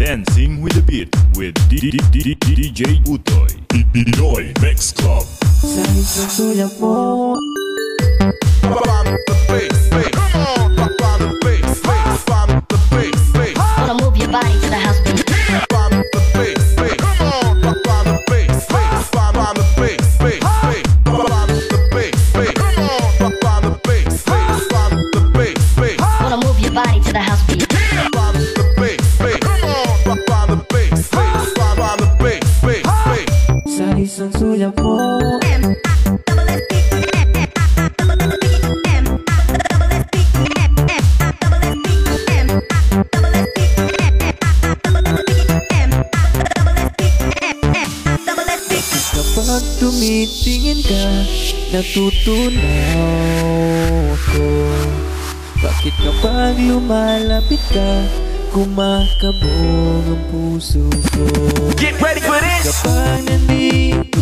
Dancing with the Beat with DJ Utoy. Pinoy Mix Club. Sa isang sulap mo, Wanna move your body to the house beat. Wanna move your body to the house beat. sa isang sulap mo, kapag tumitingin ka, natutunaw ako. Bakit kapag lumalapit ka, kumakabog ang puso ko? Get ready for this! Kapag nandito